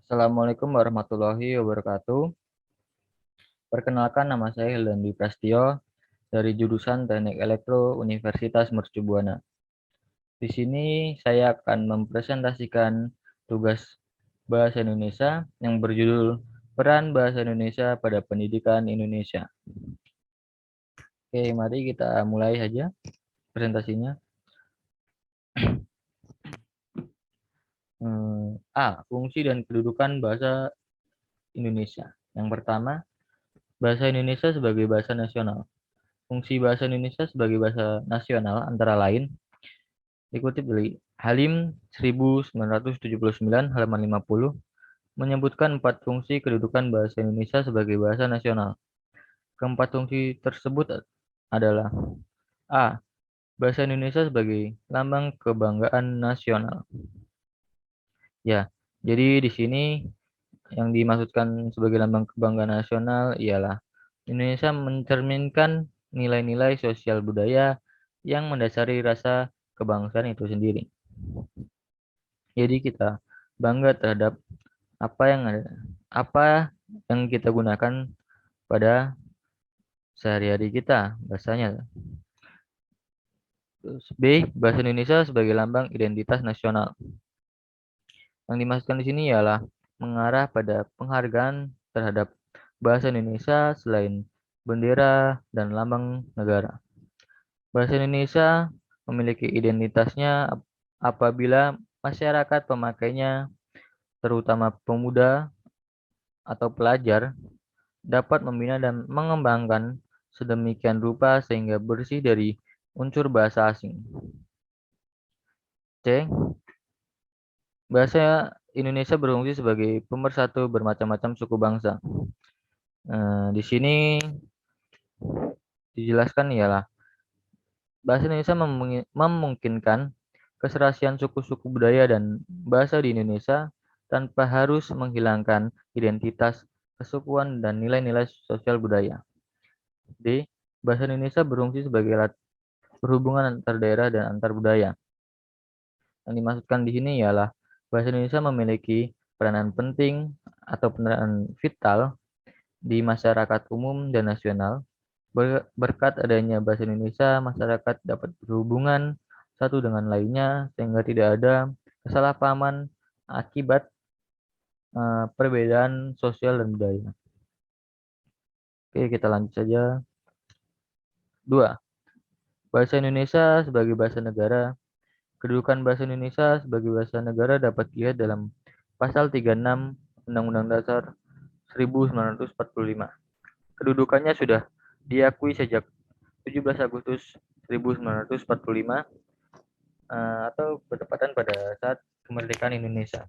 Assalamualaikum warahmatullahi wabarakatuh. Perkenalkan, nama saya Hildan Dwi Prasetyo dari jurusan Teknik Elektro Universitas Mercu Buana. Di sini saya akan mempresentasikan tugas Bahasa Indonesia yang berjudul Peran Bahasa Indonesia pada Pendidikan Indonesia. Oke, mari kita mulai saja presentasinya. Fungsi dan kedudukan bahasa Indonesia. Yang pertama, bahasa Indonesia sebagai bahasa nasional. Fungsi bahasa Indonesia sebagai bahasa nasional antara lain dikutip dari Halim 1979 halaman 50 menyebutkan 4 fungsi kedudukan bahasa Indonesia sebagai bahasa nasional. Keempat fungsi tersebut adalah A. Bahasa Indonesia sebagai lambang kebanggaan nasional. Ya, jadi di sini yang dimaksudkan sebagai lambang kebanggaan nasional ialah Indonesia mencerminkan nilai-nilai sosial budaya yang mendasari rasa kebangsaan itu sendiri. Jadi kita bangga terhadap apa yang ada, apa yang kita gunakan pada sehari-hari kita, bahasanya. Terus B, bahasa Indonesia sebagai lambang identitas nasional. Yang dimaksudkan di sini ialah mengarah pada penghargaan terhadap bahasa Indonesia selain bendera dan lambang negara. Bahasa Indonesia memiliki identitasnya apabila masyarakat pemakainya, terutama pemuda atau pelajar, dapat membina dan mengembangkan sedemikian rupa sehingga bersih dari unsur bahasa asing. C. Bahasa Indonesia berfungsi sebagai pemersatu bermacam-macam suku bangsa. Di sini dijelaskan ialah bahasa Indonesia memungkinkan keserasian suku-suku budaya dan bahasa di Indonesia tanpa harus menghilangkan identitas kesukuan dan nilai-nilai sosial budaya. D. Bahasa Indonesia berfungsi sebagai alat berhubungan antar daerah dan antar budaya. Yang dimaksudkan di sini ialah bahasa Indonesia memiliki peranan penting atau peranan vital di masyarakat umum dan nasional. Berkat adanya bahasa Indonesia, masyarakat dapat berhubungan satu dengan lainnya sehingga tidak ada kesalahpahaman akibat perbedaan sosial dan budaya. Oke, kita lanjut saja. 2. Bahasa Indonesia sebagai bahasa negara. Kedudukan bahasa Indonesia sebagai bahasa negara dapat dilihat dalam Pasal 36 Undang-Undang Dasar 1945. Kedudukannya sudah diakui sejak 17 Agustus 1945 atau bertepatan pada saat kemerdekaan Indonesia.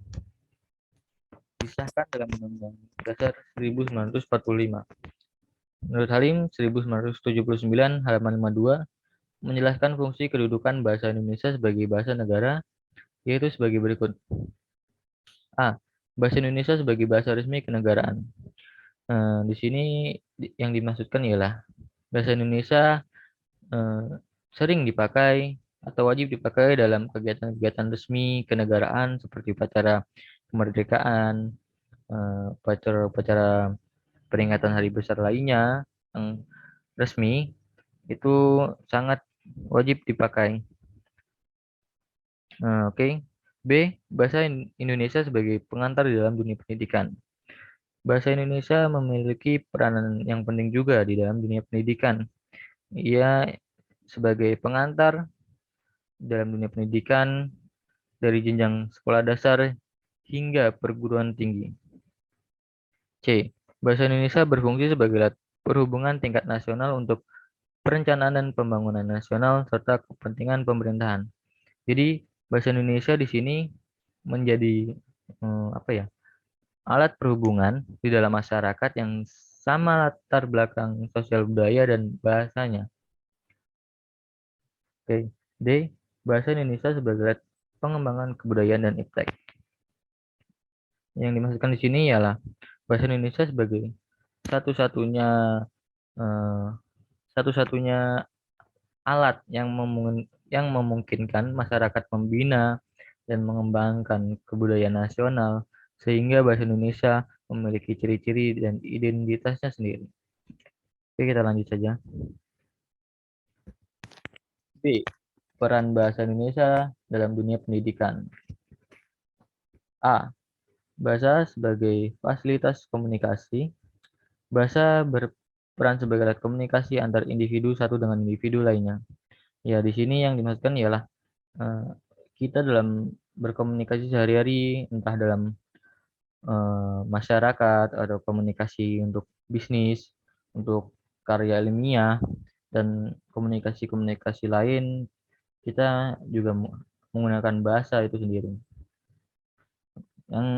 Disahkan dalam Undang-Undang Dasar 1945. Menurut Halim 1979 halaman 52 menjelaskan fungsi kedudukan bahasa Indonesia sebagai bahasa negara yaitu sebagai berikut. A. Bahasa Indonesia sebagai bahasa resmi kenegaraan. Di sini yang dimaksudkan ialah bahasa Indonesia sering dipakai atau wajib dipakai dalam kegiatan-kegiatan resmi kenegaraan seperti upacara kemerdekaan, upacara-upacara peringatan hari besar lainnya yang resmi itu sangat wajib dipakai. Oke. B. Bahasa Indonesia sebagai pengantar di dalam dunia pendidikan. Bahasa Indonesia memiliki peranan yang penting juga di dalam dunia pendidikan. Ia sebagai pengantar dalam dunia pendidikan dari jenjang sekolah dasar hingga perguruan tinggi. C. Bahasa Indonesia berfungsi sebagai alat perhubungan tingkat nasional untuk perencanaan dan pembangunan nasional serta kepentingan pemerintahan. Jadi bahasa Indonesia di sini menjadi alat perhubungan di dalam masyarakat yang sama latar belakang sosial budaya dan bahasanya. Oke. D. Bahasa Indonesia sebagai alat pengembangan kebudayaan dan iptek. Yang dimaksudkan di sini ialah bahasa Indonesia sebagai satu-satunya eh, satu-satunya alat yang memungkinkan masyarakat membina dan mengembangkan kebudayaan nasional sehingga bahasa Indonesia memiliki ciri-ciri dan identitasnya sendiri. Oke, kita lanjut saja. B. Peran bahasa Indonesia dalam dunia pendidikan. A. Bahasa sebagai fasilitas komunikasi. Bahasa berperan sebagai alat komunikasi antar individu satu dengan individu lainnya. Ya, di sini yang dimaksudkan ialah eh, kita dalam berkomunikasi sehari-hari, entah dalam masyarakat atau komunikasi untuk bisnis, untuk karya ilmiah, dan komunikasi-komunikasi lain, kita juga menggunakan bahasa itu sendiri. Yang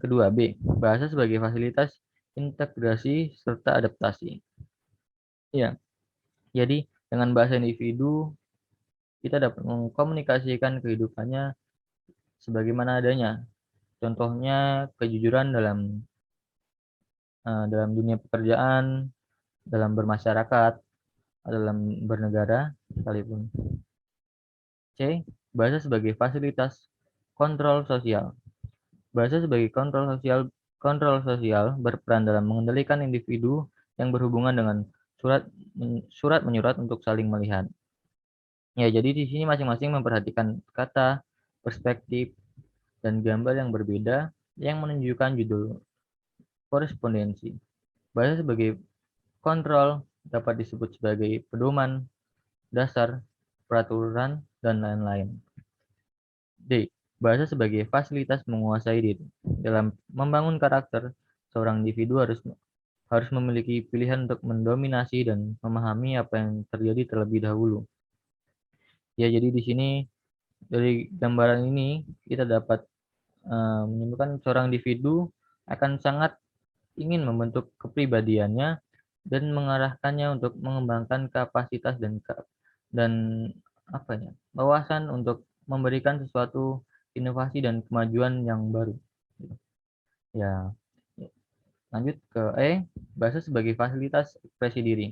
kedua, B. Bahasa sebagai fasilitas integrasi serta adaptasi. Ya, jadi dengan bahasa individu, kita dapat mengkomunikasikan kehidupannya sebagaimana adanya. Contohnya kejujuran dalam dunia pekerjaan, dalam bermasyarakat, dalam bernegara sekalipun. C. Bahasa sebagai fasilitas kontrol sosial. Bahasa sebagai kontrol sosial berperan dalam mengendalikan individu yang berhubungan dengan surat menyurat untuk saling melihat. Ya, jadi di sini masing-masing memperhatikan kata, perspektif, dan gambar yang berbeda yang menunjukkan judul korespondensi. Bahasa sebagai kontrol dapat disebut sebagai pedoman, dasar, peraturan, dan lain-lain. D. Bahasa sebagai fasilitas menguasai diri. Dalam membangun karakter, seorang individu harus memiliki pilihan untuk mendominasi dan memahami apa yang terjadi terlebih dahulu. Ya, jadi di sini dari gambaran ini kita dapat menyimpulkan seorang individu akan sangat ingin membentuk kepribadiannya dan mengarahkannya untuk mengembangkan kapasitas dan apa ya, wawasan untuk memberikan sesuatu inovasi dan kemajuan yang baru. Ya, lanjut ke E, bahasa sebagai fasilitas ekspresi diri.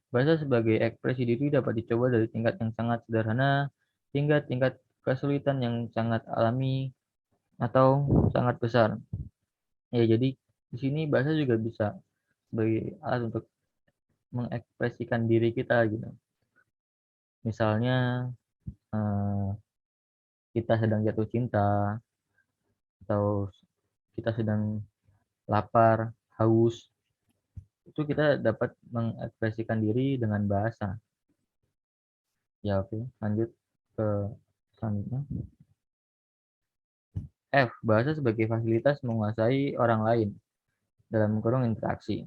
Bahasa sebagai ekspresi diri dapat dicoba dari tingkat yang sangat sederhana hingga tingkat kesulitan yang sangat alami atau sangat besar. Ya, jadi di sini bahasa juga bisa sebagai alat untuk mengekspresikan diri kita gitu. Misalnya eh, kita sedang jatuh cinta atau kita sedang lapar, haus, itu kita dapat mengekspresikan diri dengan bahasa. Ya, oke, lanjut ke selanjutnya. F. Bahasa sebagai fasilitas menguasai orang lain dalam kurung interaksi.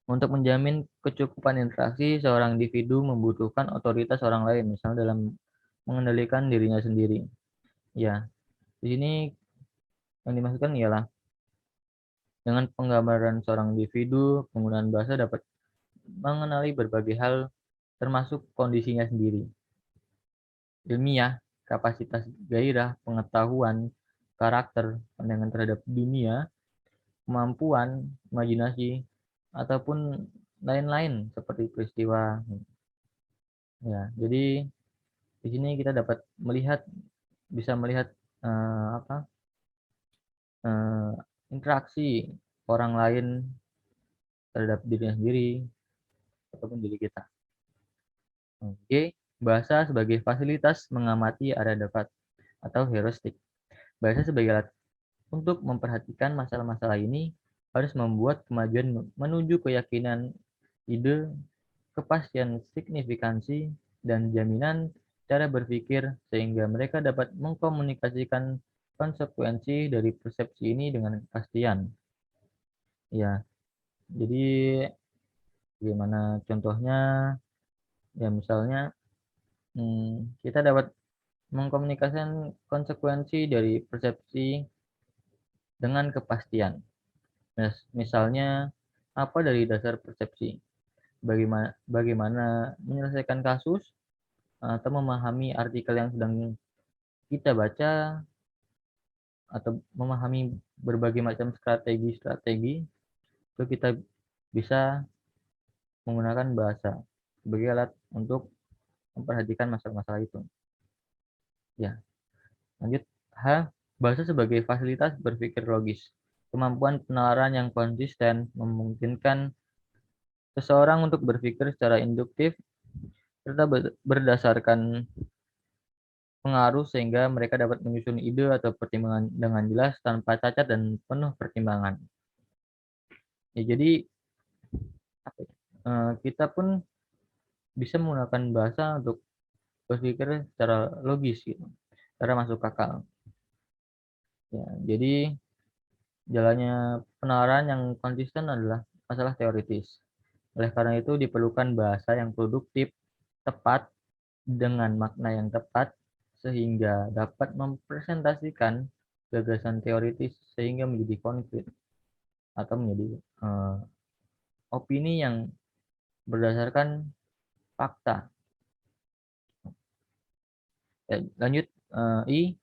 Untuk menjamin kecukupan interaksi, seorang individu membutuhkan otoritas orang lain, misalnya dalam mengendalikan dirinya sendiri. Ya, di sini yang dimaksudkan ialah dengan penggambaran seorang individu, penggunaan bahasa dapat mengenali berbagai hal termasuk kondisinya sendiri. Ilmiah, kapasitas gairah, pengetahuan, karakter, pandangan terhadap dunia, kemampuan, imajinasi, ataupun lain-lain seperti peristiwa. Ya, jadi di sini kita dapat bisa melihat apa eh, interaksi orang lain terhadap dirinya sendiri ataupun diri kita. Oke, bahasa sebagai fasilitas mengamati area dekat atau heuristik. Bahasa sebagai alat untuk memperhatikan masalah-masalah ini harus membuat kemajuan menuju keyakinan, ide, kepastian signifikansi, dan jaminan cara berpikir sehingga mereka dapat mengkomunikasikan konsekuensi dari persepsi ini dengan kepastian. Ya, jadi gimana contohnya? Ya, misalnya kita dapat mengkomunikasikan konsekuensi dari persepsi dengan kepastian. Misalnya, apa dari dasar persepsi? Bagaimana menyelesaikan kasus atau memahami artikel yang sedang kita baca atau memahami berbagai macam strategi-strategi, itu kita bisa menggunakan bahasa sebagai alat untuk memperhatikan masalah-masalah itu. Ya, lanjut H. Bahasa sebagai fasilitas berpikir logis. Kemampuan penalaran yang konsisten memungkinkan seseorang untuk berpikir secara induktif serta berdasarkan pengaruh sehingga mereka dapat menyusun ide atau pertimbangan dengan jelas tanpa cacat dan penuh pertimbangan. Ya, jadi apa ya, kita pun bisa menggunakan bahasa untuk berpikir secara logis gitu, secara masuk akal. Ya, jadi jalannya penalaran yang konsisten adalah masalah teoritis. Oleh karena itu diperlukan bahasa yang produktif, tepat, dengan makna yang tepat, sehingga dapat mempresentasikan gagasan teoritis sehingga menjadi konkret atau menjadi opini yang berdasarkan fakta. Lanjut,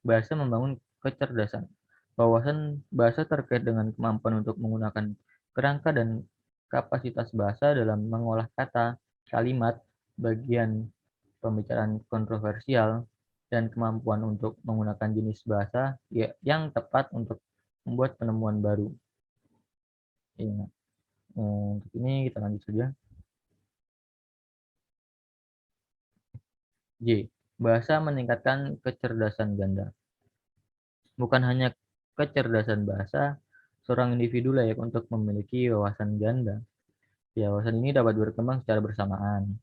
bahasa membangun kecerdasan. Wawasan bahasa terkait dengan kemampuan untuk menggunakan kerangka dan kapasitas bahasa dalam mengolah kata, kalimat, bagian pembicaraan kontroversial, dan kemampuan untuk menggunakan jenis bahasa yang tepat untuk membuat penemuan baru. Ya, untuk ini kita lanjut saja. J. Bahasa meningkatkan kecerdasan ganda. Bukan hanya kecerdasan bahasa, seorang individu layak untuk memiliki wawasan ganda. Ya, wawasan ini dapat berkembang secara bersamaan.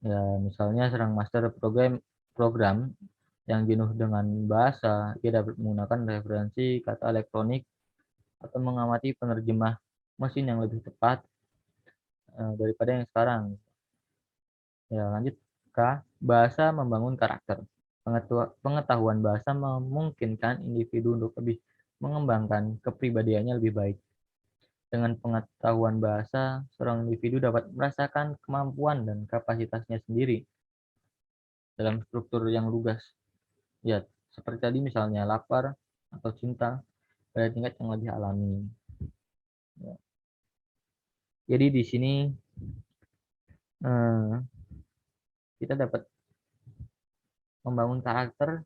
Ya, misalnya seorang master program yang jenuh dengan bahasa, dia dapat menggunakan referensi kata elektronik atau mengamati penerjemah mesin yang lebih tepat daripada yang sekarang. Ya, lanjut K. Bahasa membangun karakter. Pengetahuan bahasa memungkinkan individu untuk lebih mengembangkan kepribadiannya lebih baik. Dengan pengetahuan bahasa, seorang individu dapat merasakan kemampuan dan kapasitasnya sendiri dalam struktur yang lugas. Ya, seperti tadi misalnya lapar atau cinta pada tingkat yang lebih alami. Ya. Jadi di sini eh, kita dapat membangun karakter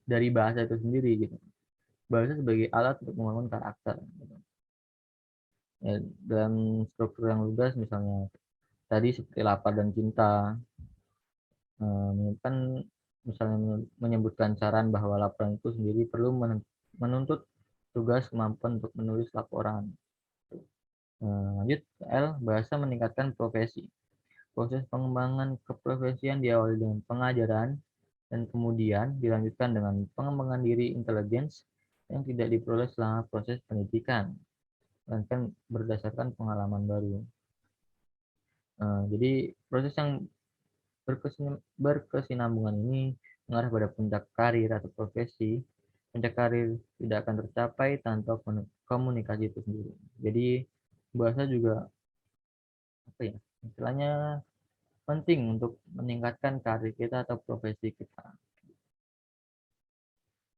dari bahasa itu sendiri gitu. Bahasa sebagai alat untuk membangun karakter. Gitu. Ya, dalam struktur yang lugas misalnya tadi seperti lapar dan cinta, kan misalnya menyebutkan saran bahwa laporan itu sendiri perlu menuntut tugas kemampuan untuk menulis laporan. Lanjut L, bahasa meningkatkan profesi. Proses pengembangan keprofesian diawali dengan pengajaran dan kemudian dilanjutkan dengan pengembangan diri intelligence yang tidak diperoleh selama proses pendidikan, melainkan berdasarkan pengalaman baru. Jadi proses yang berkesinambungan ini mengarah pada puncak karir atau profesi. Puncak karir tidak akan tercapai tanpa komunikasi itu sendiri. Jadi bahasa juga apa ya? Istilahnya penting untuk meningkatkan karir kita atau profesi kita.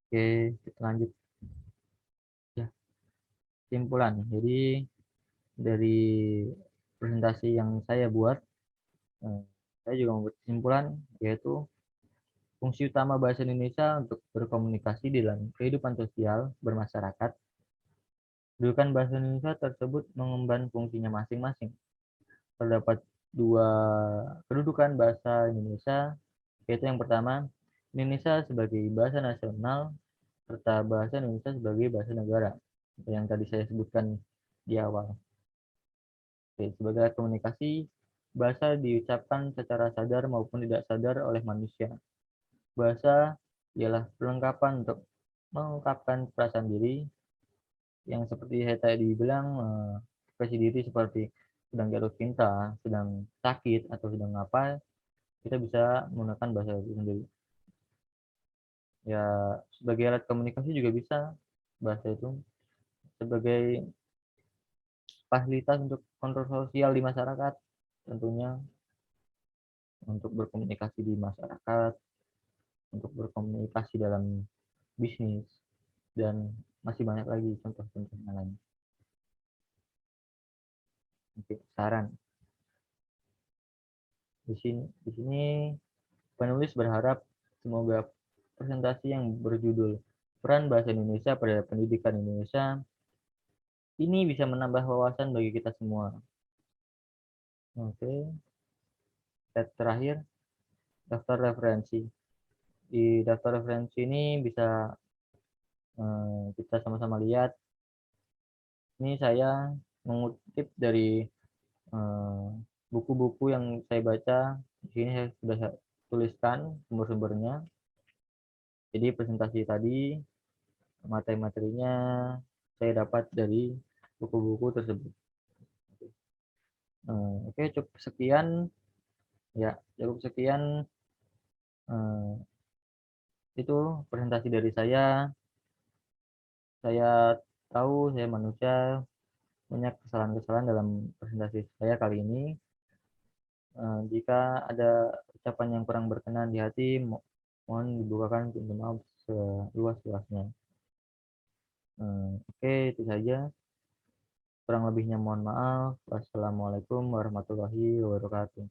Oke, kita lanjut ya. Kesimpulan. Jadi dari presentasi yang saya buat, saya juga membuat kesimpulan yaitu fungsi utama bahasa Indonesia untuk berkomunikasi dalam kehidupan sosial bermasyarakat. Kedudukan bahasa Indonesia tersebut mengemban fungsinya masing-masing. Terdapat dua kedudukan bahasa Indonesia, yaitu yang pertama, Indonesia sebagai bahasa nasional, serta bahasa Indonesia sebagai bahasa negara, yang tadi saya sebutkan di awal. Oke, sebagai alat komunikasi, bahasa diucapkan secara sadar maupun tidak sadar oleh manusia. Bahasa ialah perlengkapan untuk mengungkapkan perasaan diri yang seperti saya tadi bilang, ekspresi diri seperti sedang jatuh cinta, sedang sakit, atau sedang apa, kita bisa menggunakan bahasa itu sendiri. Ya, sebagai alat komunikasi juga bisa bahasa itu sebagai fasilitas untuk kontrol sosial di masyarakat, tentunya untuk berkomunikasi di masyarakat, untuk berkomunikasi dalam bisnis, dan masih banyak lagi contoh-contoh yang lain. Oke, saran. Di sini penulis berharap semoga presentasi yang berjudul Peran Bahasa Indonesia pada Pendidikan Indonesia. Ini bisa menambah wawasan bagi kita semua. Oke, slide terakhir, daftar referensi. Di daftar referensi ini bisa kita sama-sama lihat. Ini saya mengutip dari buku-buku yang saya baca. Di sini saya sudah tuliskan sumber-sumbernya. Jadi presentasi tadi, materi-materinya saya dapat dari buku-buku tersebut. Oke, cukup sekian ya, cukup sekian itu presentasi dari saya. Saya tahu saya manusia, banyak kesalahan-kesalahan dalam presentasi saya kali ini. Jika ada ucapan yang kurang berkenan di hati, mohon dibukakan pintu maaf seluas-luasnya. Oke, itu saja. Kurang lebihnya mohon maaf. Wassalamualaikum warahmatullahi wabarakatuh.